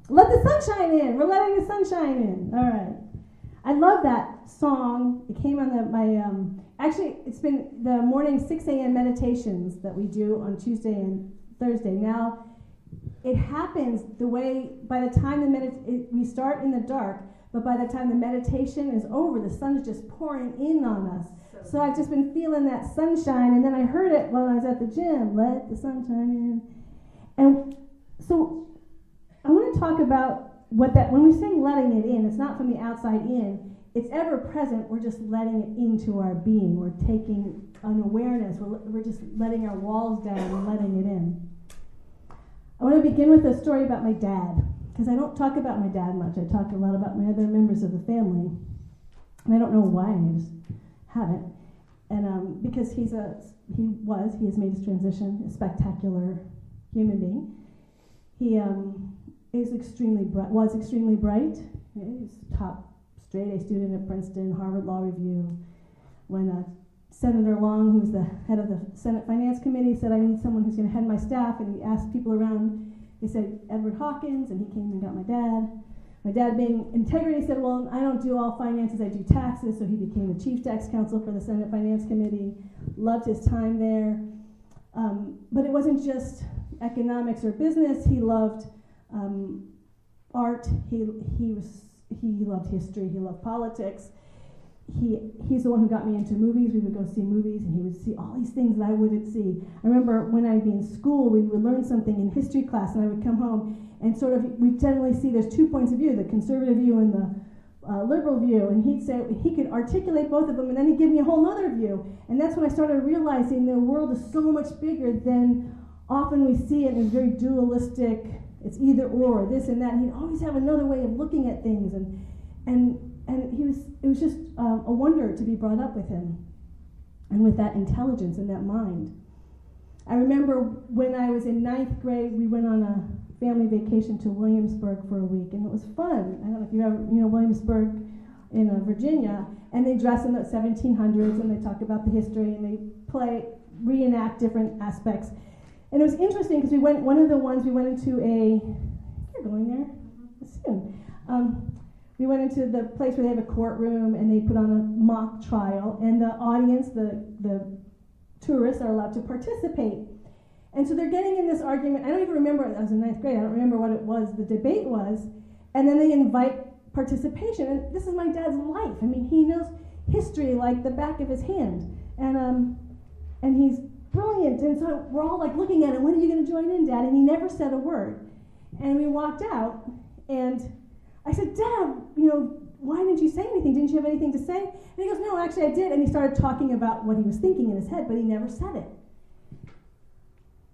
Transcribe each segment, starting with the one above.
Let the sunshine in. We're letting the sunshine in. All right. I love that song. It came on actually, it's been the morning 6 a.m. meditations that we do on Tuesday and Thursday. Now, it happens the way, by the time we start in the dark, but by the time the meditation is over, the sun is just pouring in on us. So I've just been feeling that sunshine, and then I heard it while I was at the gym, let the sunshine in. And so I want to talk about when we say letting it in, it's not from the outside in, it's ever present, we're just letting it into our being. We're taking an awareness, we're just letting our walls down and letting it in. I want to begin with a story about my dad, because I don't talk about my dad much. I talk a lot about my other members of the family, and I don't know why, I just haven't. And because he has made his transition, a spectacular human being. He was extremely bright. He's top straight A student at Princeton, Harvard Law Review. When Senator Long, who's the head of the Senate Finance Committee, said, I need someone who's going to head my staff, and he asked people around, they said, Edward Hawkins, and he came and got my dad. My dad, being integrity, said, well, I don't do all finances, I do taxes, so he became the chief tax counsel for the Senate Finance Committee, loved his time there. But it wasn't just economics or business, he loved art, he loved history, he loved politics. He's the one who got me into movies. We would go see movies, and he would see all these things that I wouldn't see. I remember when I'd be in school, we would learn something in history class, and I would come home, and sort of, we generally see there's 2 points of view, the conservative view and the liberal view, and he'd say, he could articulate both of them, and then he'd give me a whole other view. And that's when I started realizing the world is so much bigger than often we see it. It's very dualistic, it's either or, this and that, and he'd always have another way of looking at things, and it was just a wonder to be brought up with him and with that intelligence and that mind. I remember when I was in 9th grade, we went on a family vacation to Williamsburg for a week, and it was fun. I don't know if you ever, Williamsburg in Virginia, and they dress in the 1700s, and they talk about the history, and they reenact different aspects. And it was interesting because we went into you're going there? Soon. We went into the place where they have a courtroom, and they put on a mock trial, and the audience, the tourists, are allowed to participate. And so they're getting in this argument. I don't even remember, I was in 9th grade, I don't remember what it was, the debate was, and then they invite participation. And this is my dad's life. I mean, he knows history like the back of his hand. And he's brilliant. And so we're all like looking at him, when are you going to join in, Dad? And he never said a word. And we walked out, and I said, Dad, why didn't you say anything? Didn't you have anything to say? And he goes, no, actually I did. And he started talking about what he was thinking in his head, but he never said it.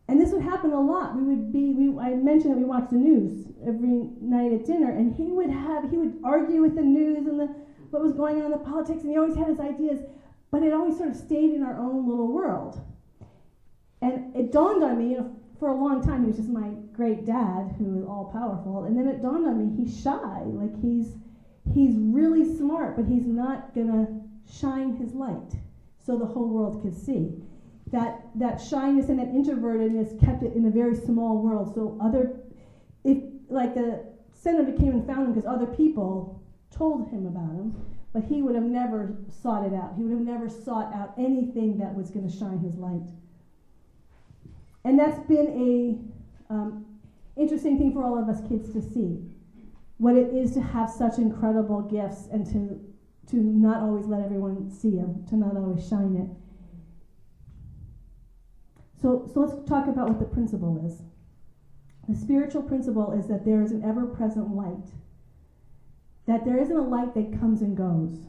And this would happen a lot. I mentioned that we watched the news every night at dinner, and he would argue with the news and what was going on in the politics, and he always had his ideas, but it always sort of stayed in our own little world. And it dawned on me, for a long time, he was just my great dad who was all powerful, and then it dawned on me, he's shy. Like he's really smart, but he's not gonna shine his light so the whole world could see. That shyness and that introvertedness kept it in a very small world. So if the senator came and found him because other people told him about him, but he would have never sought it out. He would have never sought out anything that was going to shine his light. And that's been a interesting thing for all of us kids to see, what it is to have such incredible gifts and to not always let everyone see them, to not always shine it. So let's talk about what the principle is. The spiritual principle is that there is an ever-present light, that there isn't a light that comes and goes.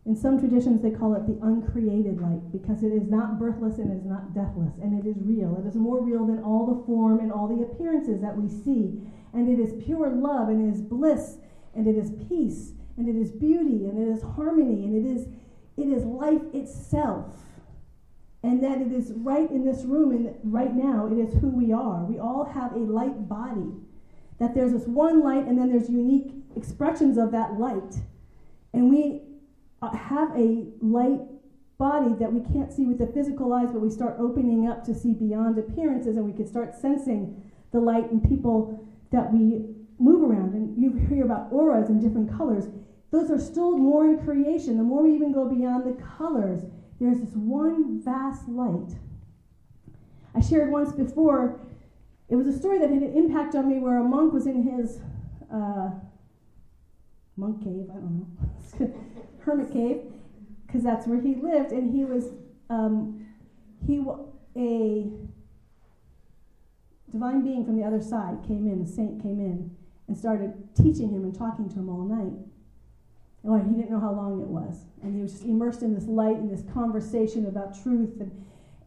In some traditions, they call it the uncreated light, because it is not birthless and it is not deathless, and it is real. It is more real than all the form and all the appearances that we see. And it is pure love, and it is bliss, and it is peace, and it is beauty, and it is harmony, and it is life itself. And that it is right in this room, and right now, it is who we are. We all have a light body. That there's this one light, and then there's unique expressions of that light. And we have a light body that we can't see with the physical eyes, but we start opening up to see beyond appearances, and we can start sensing the light in people that we move around, and you hear about auras and different colors, those are still more in creation. The more we even go beyond the colors, there's this one vast light. I shared once before, it was a story that had an impact on me where a monk was in his monk cave, I don't know, hermit cave, because that's where he lived, and he was a divine being from the other side came in, a saint came in, and started teaching him and talking to him all night. Oh, he didn't know how long it was, and he was just immersed in this light and this conversation about truth,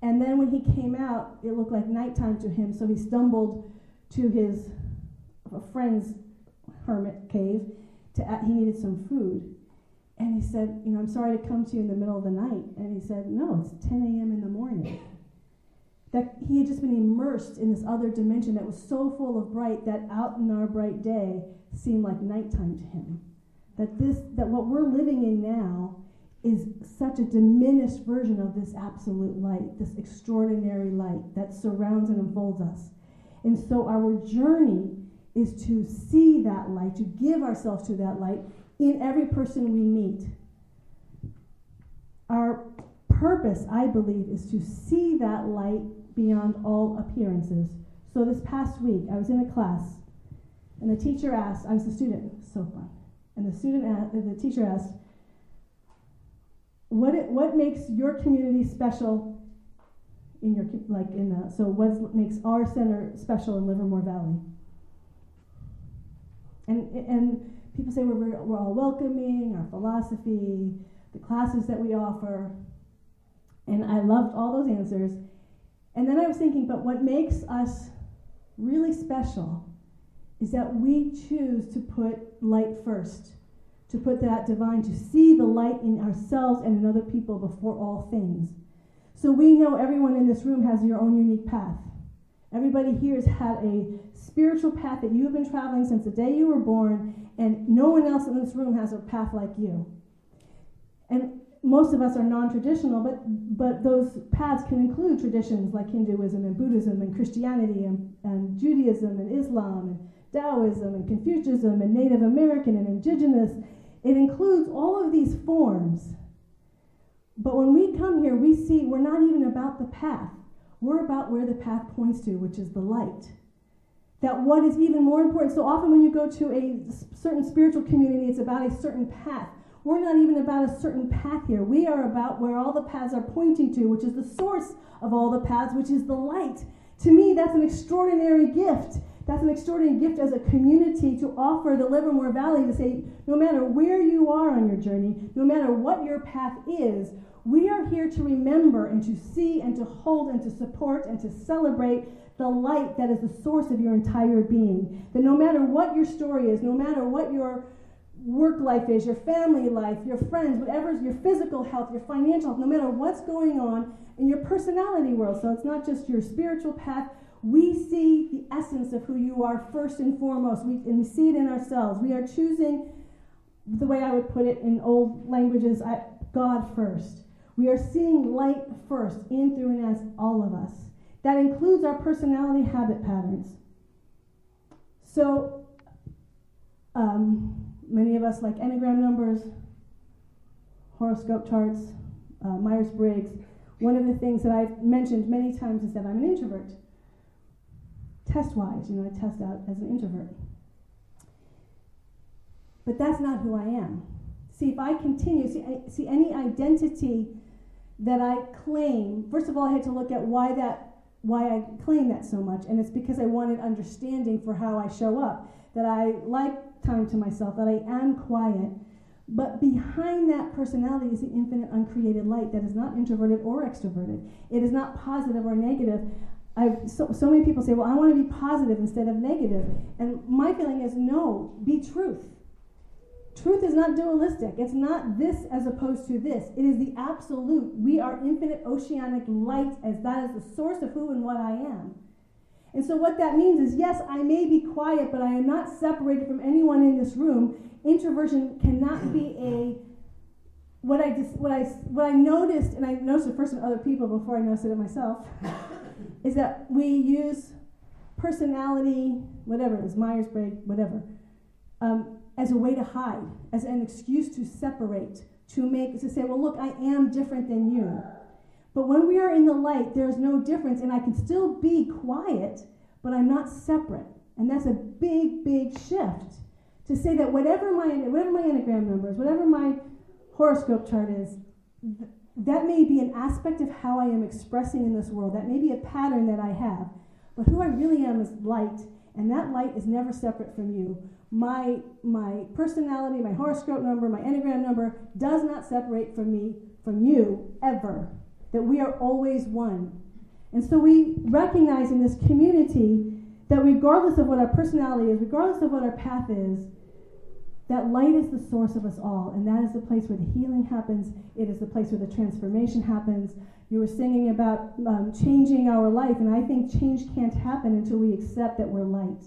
and then when he came out, it looked like nighttime to him, so he stumbled to his friend's hermit cave. He needed some food. And he said, I'm sorry to come to you in the middle of the night. And he said, no, it's 10 a.m. in the morning. That he had just been immersed in this other dimension that was so full of bright that out in our bright day seemed like nighttime to him. That what we're living in now is such a diminished version of this absolute light, this extraordinary light that surrounds and enfolds us. And so our journey is to see that light, to give ourselves to that light in every person we meet. Our purpose, I believe, is to see that light beyond all appearances. So this past week, I was in a class, and the teacher asked, I was a student, so fun, and the teacher asked, what makes your community special so what makes our center special in Livermore Valley? And people say we're all welcoming, our philosophy, the classes that we offer, and I loved all those answers. And then I was thinking, but what makes us really special is that we choose to put light first, to put that divine, to see the light in ourselves and in other people before all things. So we know everyone in this room has your own unique path. Everybody here has had a spiritual path that you have been traveling since the day you were born, and no one else in this room has a path like you. And most of us are non-traditional, but those paths can include traditions like Hinduism and Buddhism and Christianity and Judaism and Islam and Taoism and Confucianism and Native American and Indigenous. It includes all of these forms. But when we come here, we see we're not even about the path. We're about where the path points to, which is the light. That what is even more important, so often when you go to a certain spiritual community, it's about a certain path. We're not even about a certain path here. We are about where all the paths are pointing to, which is the source of all the paths, which is the light. To me, that's an extraordinary gift. That's an extraordinary gift as a community to offer the Livermore Valley to say, no matter where you are on your journey, no matter what your path is, we are here to remember and to see and to hold and to support and to celebrate the light that is the source of your entire being. That no matter what your story is, no matter what your work life is, your family life, your friends, whatever is your physical health, your financial health, no matter what's going on in your personality world, so it's not just your spiritual path, we see the essence of who you are first and foremost, and we see it in ourselves. We are choosing, the way I would put it in old languages, God first. We are seeing light first, in, through, and as all of us. That includes our personality habit patterns. So, many of us like Enneagram numbers, horoscope charts, Myers-Briggs. One of the things that I've mentioned many times is that I'm an introvert. Test-wise, I test out as an introvert. But that's not who I am. See, if I continue, see any identity that I claim, first of all, I had to look at why I claim that so much, and it's because I wanted understanding for how I show up, that I like time to myself, that I am quiet. But behind that personality is the infinite uncreated light that is not introverted or extroverted. It is not positive or negative. So many people say, well, I want to be positive instead of negative. And my feeling is, no, be truth. Truth is not dualistic. It's not this as opposed to this. It is the absolute. We are infinite oceanic light, as that is the source of who and what I am. And so what that means is, yes, I may be quiet, but I am not separated from anyone in this room. Introversion cannot be what I noticed, and I noticed it first in other people before I noticed it in myself, is that we use personality, whatever it is, Myers-Briggs, whatever, as a way to hide, as an excuse to separate, to say, well, look, I am different than you. But when we are in the light, there's no difference, and I can still be quiet, but I'm not separate. And that's a big, big shift. To say that whatever my Enneagram number is, whatever my horoscope chart is, that may be an aspect of how I am expressing in this world. That may be a pattern that I have. But who I really am is light, and that light is never separate from you. My personality, my horoscope number, my Enneagram number does not separate from me, from you, ever. That we are always one. And so we recognize in this community that regardless of what our personality is, regardless of what our path is, that light is the source of us all, and that is the place where the healing happens. It is the place where the transformation happens. You were singing about changing our life, and I think change can't happen until we accept that we're light,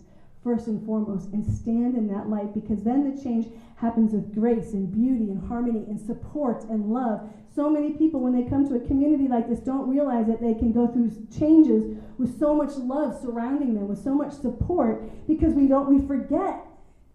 first and foremost, and stand in that light, because then the change happens with grace and beauty and harmony and support and love. So many people, when they come to a community like this, don't realize that they can go through changes with so much love surrounding them, with so much support, because we forget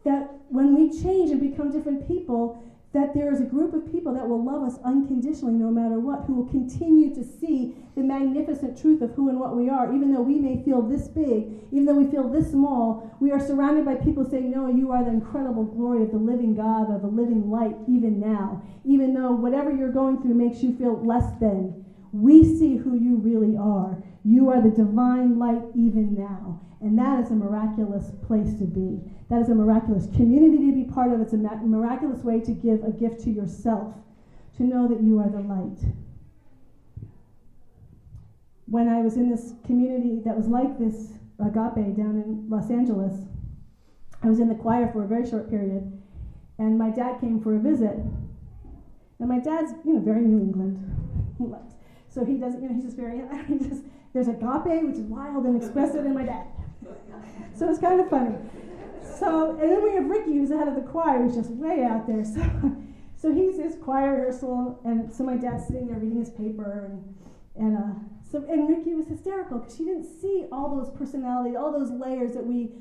that when we change and become different people, that there is a group of people that will love us unconditionally no matter what, who will continue to see the magnificent truth of who and what we are. Even though we may feel this big, even though we feel this small, we are surrounded by people saying, no, you are the incredible glory of the living God, of the living light, even now. Even though whatever you're going through makes you feel less than, we see who you really are. You are the divine light even now. And that is a miraculous place to be. That is a miraculous community to be part of. It's a miraculous way to give a gift to yourself, to know that you are the light. When I was in this community that was like this, Agape, down in Los Angeles, I was in the choir for a very short period, and my dad came for a visit. And my dad's, very New England. So he doesn't, he's just very, there's Agape, which is wild and expressive, in my dad. So it's kind of funny. So, and then we have Ricky, who's the head of the choir, who's just way out there. So he's his choir rehearsal, and so my dad's sitting there reading his paper, and Ricky was hysterical because she didn't see all those personalities, all those layers that we,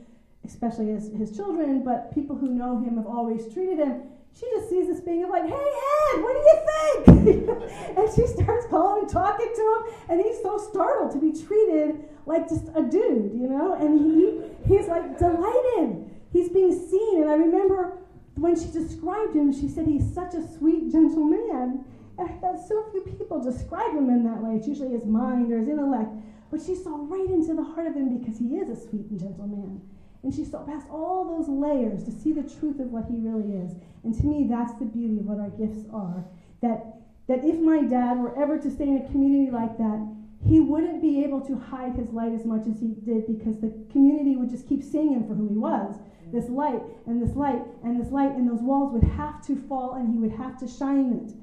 especially as his children, but people who know him have always treated him. She just sees this being of like, hey, Ed, what do you think? And she starts calling and talking to him, and he's so startled to be treated like just a dude, and he's like delighted. He's being seen, and I remember when she described him, she said he's such a sweet, gentle man. And I thought so few people describe him in that way. It's usually his mind or his intellect, but she saw right into the heart of him because he is a sweet and gentle man. And she saw past all those layers to see the truth of what he really is. And to me, that's the beauty of what our gifts are. That if my dad were ever to stay in a community like that, he wouldn't be able to hide his light as much as he did, because the community would just keep seeing him for who he was. This light, and this light, and this light, and those walls would have to fall, and he would have to shine it.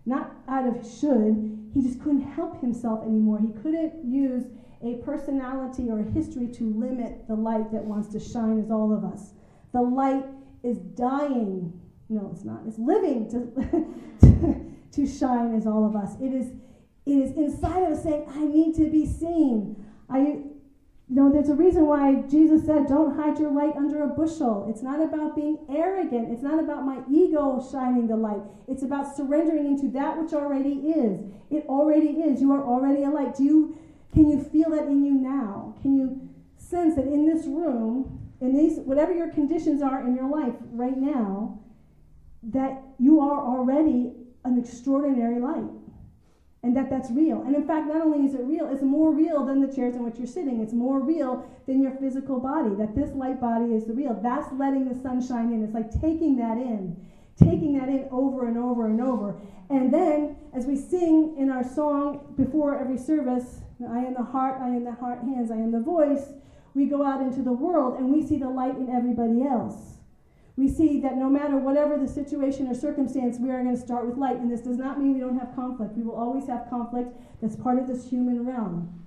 Not out of should, he just couldn't help himself anymore. He couldn't use a personality or a history to limit the light that wants to shine as all of us. The light is dying. No, it's not. It's living to shine as all of us. It is inside of us saying, I need to be seen. There's a reason why Jesus said, don't hide your light under a bushel. It's not about being arrogant. It's not about my ego shining the light. It's about surrendering into that which already is. It already is. You are already a light. Can you feel that in you now? Can you sense that in this room, in these, whatever your conditions are in your life right now, that you are already an extraordinary light? And that's real. And in fact, not only is it real, it's more real than the chairs in which you're sitting. It's more real than your physical body, that this light body is the real. That's letting the sun shine in. It's like taking that in over and over and over. And then, as we sing in our song before every service, I am the heart, hands, I am the voice, we go out into the world and we see the light in everybody else. We see that no matter whatever the situation or circumstance, we are going to start with light. And this does not mean we don't have conflict. We will always have conflict. That's part of this human realm.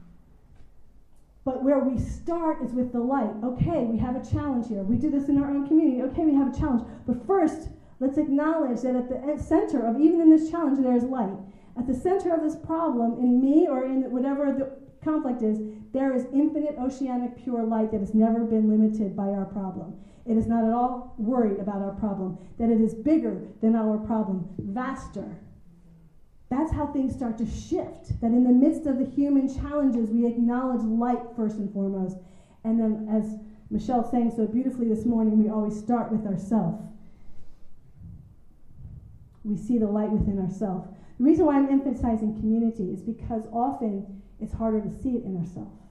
But where we start is with the light. Okay, we have a challenge here. We do this in our own community. Okay, we have a challenge. But first, let's acknowledge that at the center of even in this challenge, there is light. At the center of this problem, in me or in whatever the conflict is, there is infinite oceanic pure light that has never been limited by our problem. It is not at all worried about our problem, that it is bigger than our problem, vaster. That's how things start to shift, that in the midst of the human challenges, we acknowledge light first and foremost. And then, as Michelle sang so beautifully this morning, we always start with ourselves. We see the light within ourselves. The reason why I'm emphasizing community is because often it's harder to see it in ourselves.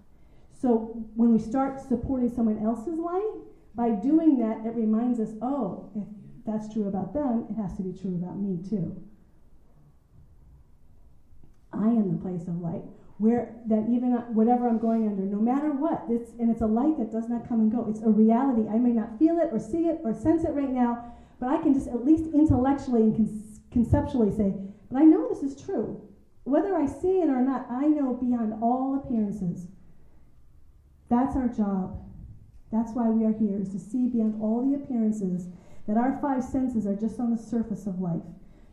So when we start supporting someone else's light, by doing that, it reminds us, oh, if that's true about them, it has to be true about me too. I am the place of light, where that even whatever I'm going under, no matter what, it's a light that does not come and go. It's a reality. I may not feel it or see it or sense it right now, but I can just at least intellectually and conceptually say, but I know this is true. Whether I see it or not, I know beyond all appearances. That's our job. That's why we are here, is to see beyond all the appearances, that our five senses are just on the surface of life.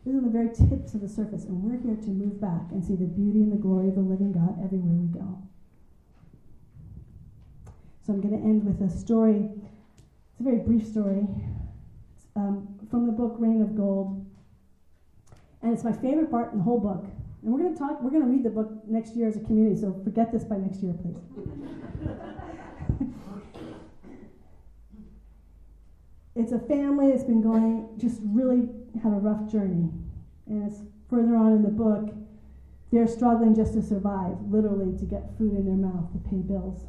These are the very tips of the surface, and we're here to move back and see the beauty and the glory of the living God everywhere we go. So I'm going to end with a story. It's a very brief story. It's from the book Rain of Gold. And it's my favorite part in the whole book. And we're going to read the book next year as a community, so forget this by next year, please. It's a family that's been going, just really had a rough journey. And it's further on in the book, they're struggling just to survive, literally to get food in their mouth, to pay bills.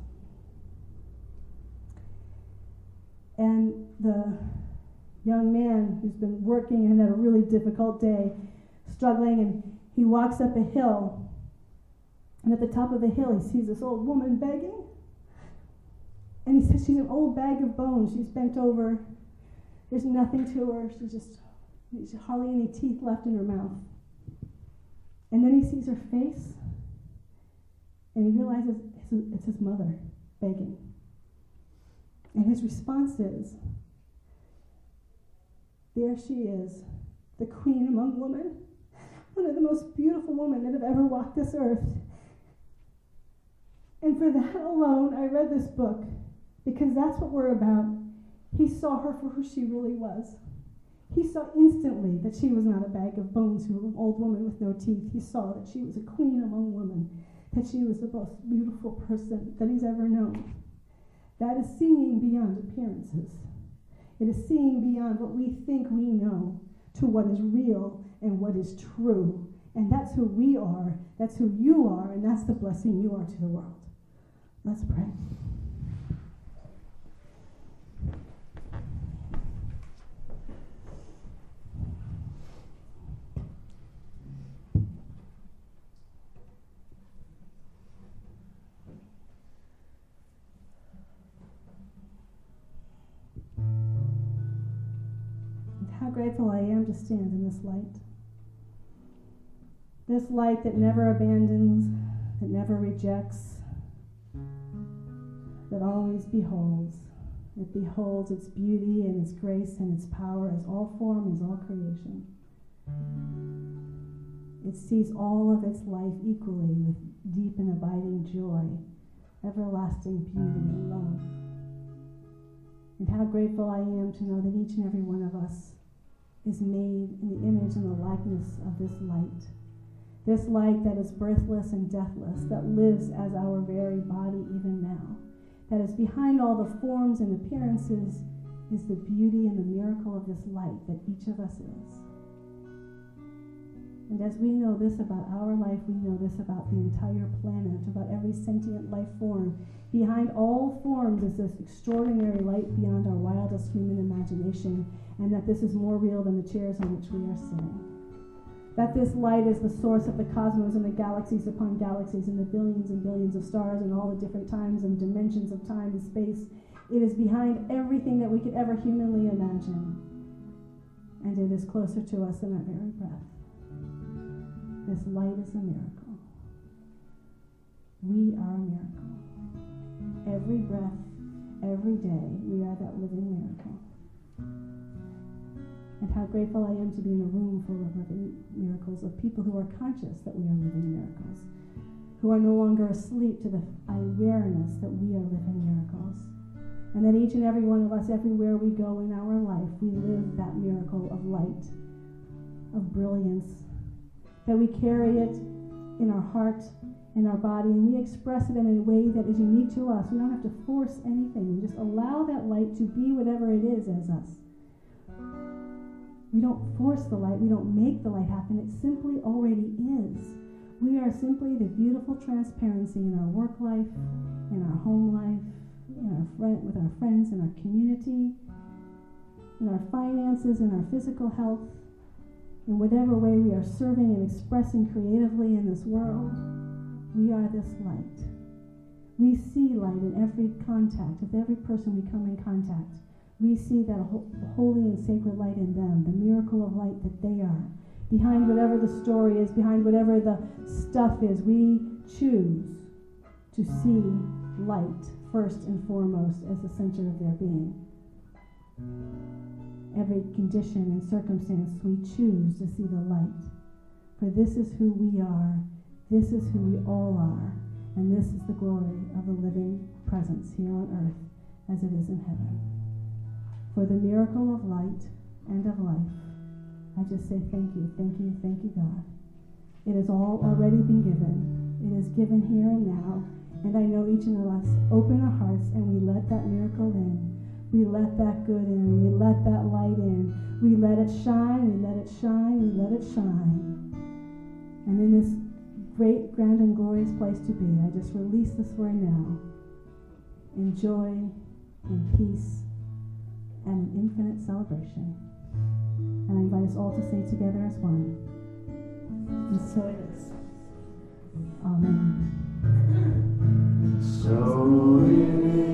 And the young man who's been working and had a really difficult day, struggling, and he walks up a hill, and at the top of the hill he sees this old woman begging. And he says she's an old bag of bones. She's bent over. There's nothing to her. There's hardly any teeth left in her mouth. And then he sees her face, and he realizes it's his mother begging. And his response is, there she is, the queen among women, one of the most beautiful women that have ever walked this earth. And for that alone, I read this book, because that's what we're about. He saw her for who she really was. He saw instantly that she was not a bag of bones, who was an old woman with no teeth. He saw that she was a queen among women, that she was the most beautiful person that he's ever known. That is seeing beyond appearances. It is seeing beyond what we think we know to what is real and what is true. And that's who we are, that's who you are, and that's the blessing you are to the world. Let's pray. How grateful I am to stand in this light. This light that never abandons, that never rejects, that always beholds. It beholds its beauty and its grace and its power as all form, as all creation. It sees all of its life equally with deep and abiding joy, everlasting beauty and love. And how grateful I am to know that each and every one of us is made in the image and the likeness of this light. This light that is birthless and deathless, that lives as our very body even now. That is behind all the forms and appearances is the beauty and the miracle of this light that each of us is. And as we know this about our life, we know this about the entire planet, about every sentient life form. Behind all forms is this extraordinary light beyond our wildest human imagination, and that this is more real than the chairs on which we are sitting. That this light is the source of the cosmos and the galaxies upon galaxies and the billions and billions of stars and all the different times and dimensions of time and space. It is behind everything that we could ever humanly imagine. And it is closer to us than our very breath. This light is a miracle. We are a miracle. Every breath, every day, we are that living miracle. And how grateful I am to be in a room full of living miracles, of people who are conscious that we are living miracles, who are no longer asleep to the awareness that we are living miracles. And that each and every one of us, everywhere we go in our life, we live that miracle of light, of brilliance, that we carry it in our heart, in our body, and we express it in a way that is unique to us. We don't have to force anything. We just allow that light to be whatever it is as us. We don't force the light. We don't make the light happen. It simply already is. We are simply the beautiful transparency in our work life, in our home life, with our friends, in our community, in our finances, in our physical health, in whatever way we are serving and expressing creatively in this world. We are this light. We see light in every contact, with every person we come in contact. We see that holy and sacred light in them, the miracle of light that they are. Behind whatever the story is, behind whatever the stuff is, we choose to see light first and foremost as the center of their being. Every condition and circumstance, we choose to see the light. For this is who we are, this is who we all are, and this is the glory of the living presence here on earth as it is in heaven. For the miracle of light and of life, I just say thank you, God. It has all already been given. It is given here and now. And I know each of us open our hearts and we let that miracle in. We let that good in. We let that light in. We let it shine. We let it shine. We let it shine. And in this great, grand, and glorious place to be, I just release this word now in joy, in peace, and in infinite celebration. And I invite us all to say together as one. And so it is. Amen. So it is.